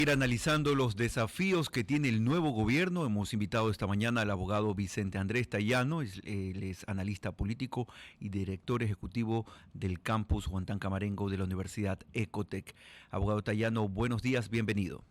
Ir analizando los desafíos que tiene el nuevo gobierno, hemos invitado esta mañana al abogado Vicente Andrés Tayano, él es analista político y director ejecutivo del campus Juan Camarengo de la Universidad Ecotec. Abogado Tayano, buenos días, bienvenido.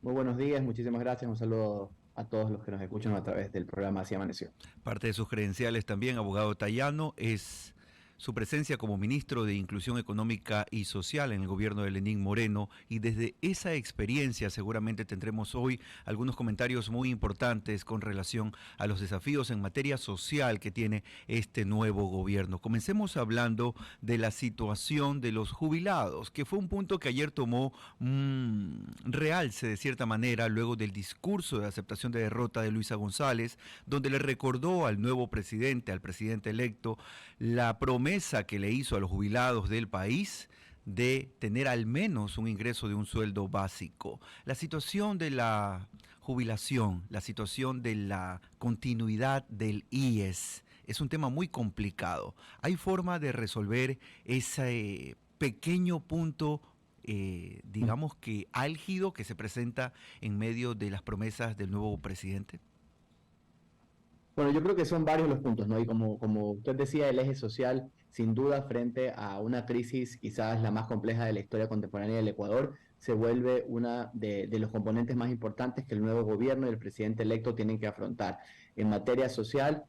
Muy buenos días, muchísimas gracias. Un saludo a todos los que nos escuchan a través del programa Así Amaneció. Parte de sus credenciales también, abogado Tayano, es su presencia como ministro de Inclusión Económica y Social en el gobierno de Lenín Moreno, y desde esa experiencia seguramente tendremos hoy algunos comentarios muy importantes con relación a los desafíos en materia social que tiene este nuevo gobierno. Comencemos hablando de la situación de los jubilados, que fue un punto que ayer tomó realce de cierta manera luego del discurso de aceptación de derrota de Luisa González, donde le recordó al nuevo presidente, al presidente electo, la promesa que le hizo a los jubilados del país de tener al menos un ingreso de un sueldo básico. La situación de la jubilación, la situación de la continuidad del IES es un tema muy complicado. ¿Hay forma de resolver ese pequeño punto, digamos que álgido, que se presenta en medio de las promesas del nuevo presidente? Bueno, yo creo que son varios los puntos, ¿no? Y como usted decía, el eje social, sin duda, frente a una crisis quizás la más compleja de la historia contemporánea del Ecuador, se vuelve una de los componentes más importantes que el nuevo gobierno y el presidente electo tienen que afrontar. En materia social,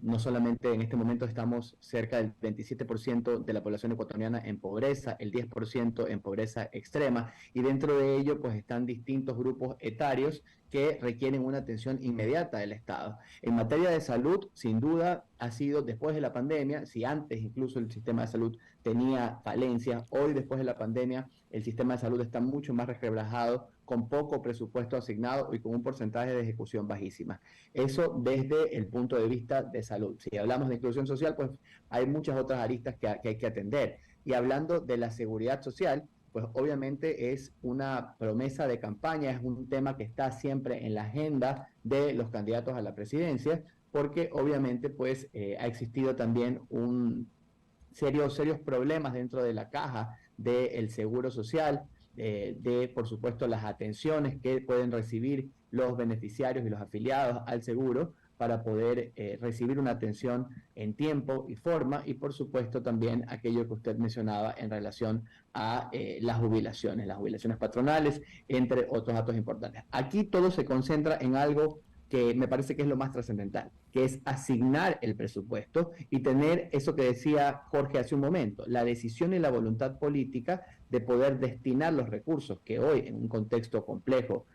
no solamente en este momento estamos cerca del 27% de la población ecuatoriana en pobreza, el 10% en pobreza extrema, y dentro de ello pues están distintos grupos etarios que requieren una atención inmediata del Estado. En materia de salud, sin duda, ha sido después de la pandemia, si antes incluso el sistema de salud tenía falencias, hoy después de la pandemia el sistema de salud está mucho más resquebrajado, con poco presupuesto asignado y con un porcentaje de ejecución bajísima. Eso desde el punto de vista de salud. Si hablamos de inclusión social, pues hay muchas otras aristas que hay que atender. Y hablando de la seguridad social, pues obviamente es una promesa de campaña, es un tema que está siempre en la agenda de los candidatos a la presidencia, porque obviamente pues ha existido también serios problemas dentro de la caja del Seguro Social, por supuesto, las atenciones que pueden recibir los beneficiarios y los afiliados al seguro para poder recibir una atención en tiempo y forma, y por supuesto también aquello que usted mencionaba en relación a las jubilaciones patronales, entre otros datos importantes. Aquí todo se concentra en algo que me parece que es lo más trascendental, que es asignar el presupuesto y tener eso que decía Jorge hace un momento, la decisión y la voluntad política de poder destinar los recursos que hoy en un contexto complejo,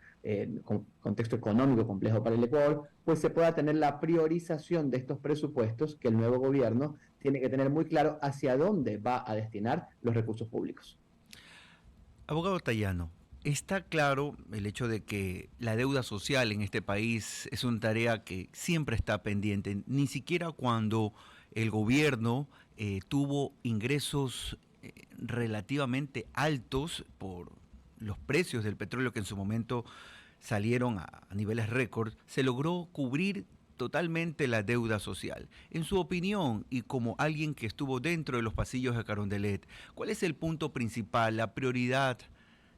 contexto económico complejo para el Ecuador, pues se pueda tener la priorización de estos presupuestos que el nuevo gobierno tiene que tener muy claro hacia dónde va a destinar los recursos públicos. Abogado Tayano, está claro el hecho de que la deuda social en este país es una tarea que siempre está pendiente, ni siquiera cuando el gobierno tuvo ingresos relativamente altos por los precios del petróleo que en su momento salieron a niveles récord, se logró cubrir totalmente la deuda social. En su opinión, y como alguien que estuvo dentro de los pasillos de Carondelet, ¿cuál es el punto principal, la prioridad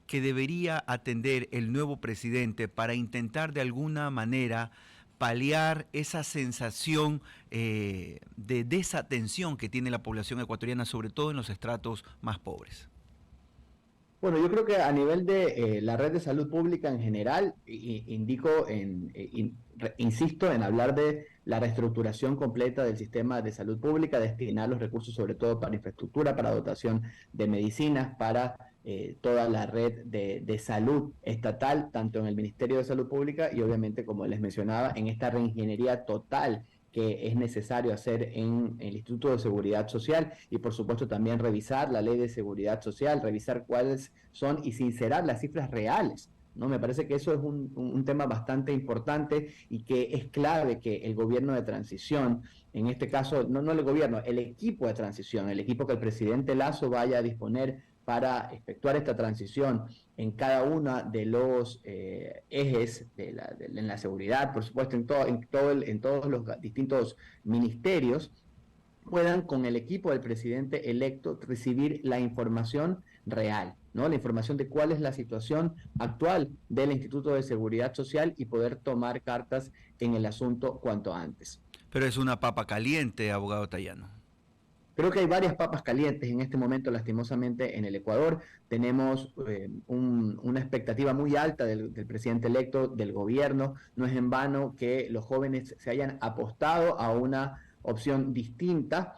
que debería atender el nuevo presidente para intentar de alguna manera paliar esa sensación de desatención que tiene la población ecuatoriana, sobre todo en los estratos más pobres? Bueno, yo creo que a nivel de la red de salud pública en general, insisto en hablar de la reestructuración completa del sistema de salud pública, destinar los recursos sobre todo para infraestructura, para dotación de medicinas, para toda la red de salud estatal, tanto en el Ministerio de Salud Pública y obviamente, como les mencionaba, en esta reingeniería total que es necesario hacer en el Instituto de Seguridad Social, y por supuesto también revisar la ley de seguridad social, revisar cuáles son y sincerar las cifras reales, ¿no? Me parece que eso es un tema bastante importante y que es clave que el gobierno de transición, en este caso, no el gobierno, el equipo de transición, el equipo que el presidente Lasso vaya a disponer para efectuar esta transición en cada uno de los ejes en la seguridad, por supuesto, en todos los distintos ministerios, puedan con el equipo del presidente electo recibir la información real, ¿no? La información de cuál es la situación actual del Instituto de Seguridad Social y poder tomar cartas en el asunto cuanto antes. Pero es una papa caliente, abogado Tayano. Creo que hay varias papas calientes en este momento, lastimosamente, en el Ecuador. Tenemos una expectativa muy alta del presidente electo, del gobierno. No es en vano que los jóvenes se hayan apostado a una opción distinta,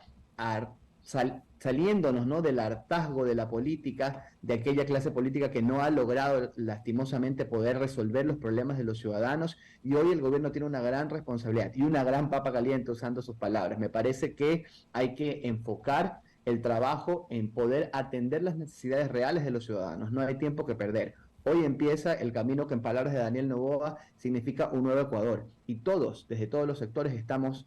saliéndonos, ¿no?, del hartazgo de la política, de aquella clase política que no ha logrado lastimosamente poder resolver los problemas de los ciudadanos, y hoy el gobierno tiene una gran responsabilidad y una gran papa caliente, usando sus palabras. Me parece que hay que enfocar el trabajo en poder atender las necesidades reales de los ciudadanos. No hay tiempo que perder. Hoy empieza el camino que, en palabras de Daniel Noboa, significa un nuevo Ecuador. Y todos, desde todos los sectores, estamos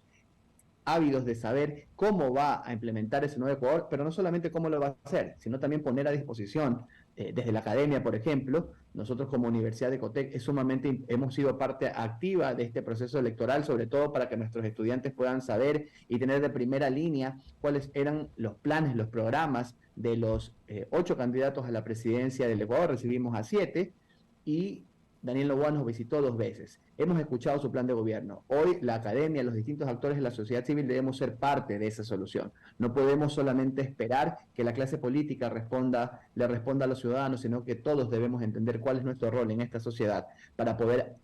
ávidos de saber cómo va a implementar ese nuevo Ecuador, pero no solamente cómo lo va a hacer, sino también poner a disposición, desde la academia, por ejemplo. Nosotros como Universidad de Ecotec hemos sido parte activa de este proceso electoral, sobre todo para que nuestros estudiantes puedan saber y tener de primera línea cuáles eran los planes, los programas de los 8 candidatos a la presidencia del Ecuador. Recibimos a 7 y Daniel Noboa nos visitó 2 veces. Hemos escuchado su plan de gobierno. Hoy la academia, los distintos actores de la sociedad civil debemos ser parte de esa solución. No podemos solamente esperar que la clase política le responda a los ciudadanos, sino que todos debemos entender cuál es nuestro rol en esta sociedad para poder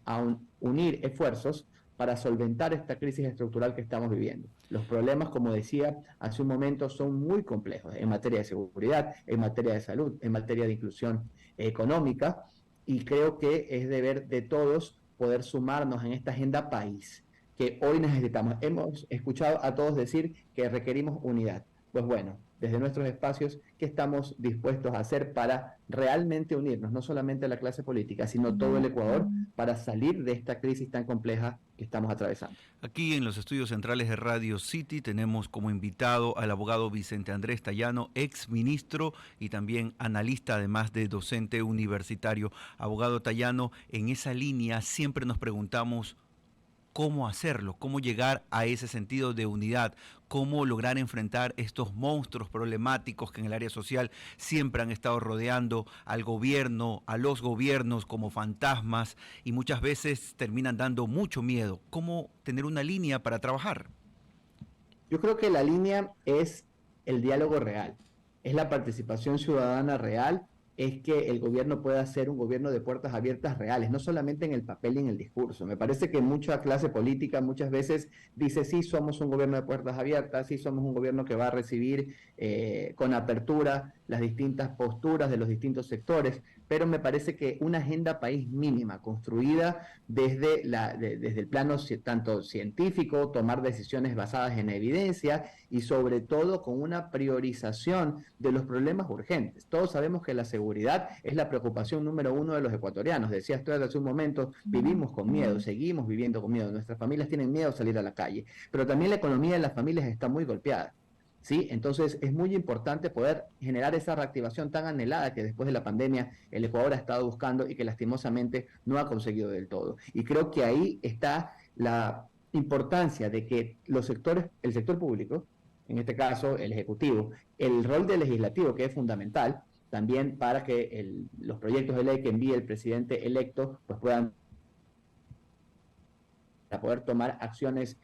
unir esfuerzos para solventar esta crisis estructural que estamos viviendo. Los problemas, como decía hace un momento, son muy complejos en materia de seguridad, en materia de salud, en materia de inclusión económica, y creo que es deber de todos poder sumarnos en esta agenda país que hoy necesitamos. Hemos escuchado a todos decir que requerimos unidad. Pues bueno, desde nuestros espacios, ¿qué estamos dispuestos a hacer para realmente unirnos, no solamente a la clase política, sino todo el Ecuador, para salir de esta crisis tan compleja que estamos atravesando? Aquí en los estudios centrales de Radio City tenemos como invitado al abogado Vicente Andrés Tayano, ex ministro y también analista, además de docente universitario. Abogado Tayano, en esa línea siempre nos preguntamos cómo hacerlo, cómo llegar a ese sentido de unidad, cómo lograr enfrentar estos monstruos problemáticos que en el área social siempre han estado rodeando al gobierno, a los gobiernos como fantasmas, y muchas veces terminan dando mucho miedo. ¿Cómo tener una línea para trabajar? Yo creo que la línea es el diálogo real, es la participación ciudadana real, es que el gobierno pueda ser un gobierno de puertas abiertas reales, no solamente en el papel y en el discurso. Me parece que mucha clase política muchas veces dice: sí, somos un gobierno de puertas abiertas, sí, somos un gobierno que va a recibir con apertura las distintas posturas de los distintos sectores, pero me parece que una agenda país mínima, construida desde el plano tanto científico, tomar decisiones basadas en evidencia y sobre todo con una priorización de los problemas urgentes. Todos sabemos que la seguridad es la preocupación número 1 de los ecuatorianos. Decía usted hace un momento, vivimos con miedo, seguimos viviendo con miedo, nuestras familias tienen miedo a salir a la calle, pero también la economía de las familias está muy golpeada. ¿Sí? Entonces es muy importante poder generar esa reactivación tan anhelada que después de la pandemia el Ecuador ha estado buscando y que lastimosamente no ha conseguido del todo. Y creo que ahí está la importancia de que el sector público, en este caso el Ejecutivo, el rol del Legislativo, que es fundamental también para que los proyectos de ley que envíe el presidente electo pues puedan poder tomar acciones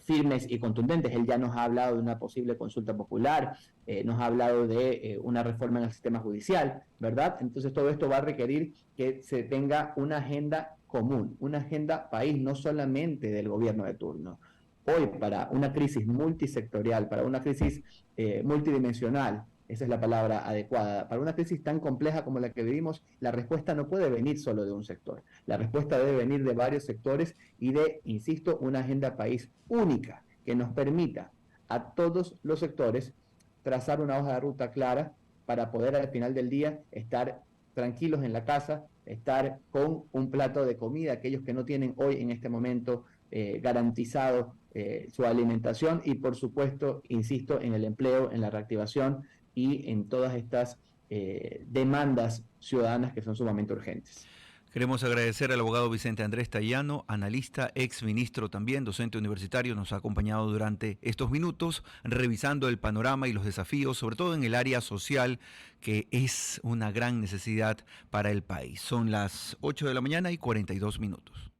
firmes y contundentes. Él ya nos ha hablado de una posible consulta popular, nos ha hablado de una reforma en el sistema judicial, ¿verdad? Entonces todo esto va a requerir que se tenga una agenda común, una agenda país, no solamente del gobierno de turno. Hoy, para una crisis multisectorial, para una crisis multidimensional, esa es la palabra adecuada, para una crisis tan compleja como la que vivimos, la respuesta no puede venir solo de un sector. La respuesta debe venir de varios sectores y de, insisto, una agenda país única que nos permita a todos los sectores trazar una hoja de ruta clara para poder al final del día estar tranquilos en la casa, estar con un plato de comida, aquellos que no tienen hoy en este momento garantizado su alimentación, y por supuesto, insisto, en el empleo, en la reactivación y en todas estas demandas ciudadanas que son sumamente urgentes. Queremos agradecer al abogado Vicente Andrés Tayano, analista, ex ministro también, docente universitario, nos ha acompañado durante estos minutos revisando el panorama y los desafíos, sobre todo en el área social, que es una gran necesidad para el país. Son las 8 de la mañana y 42 minutos.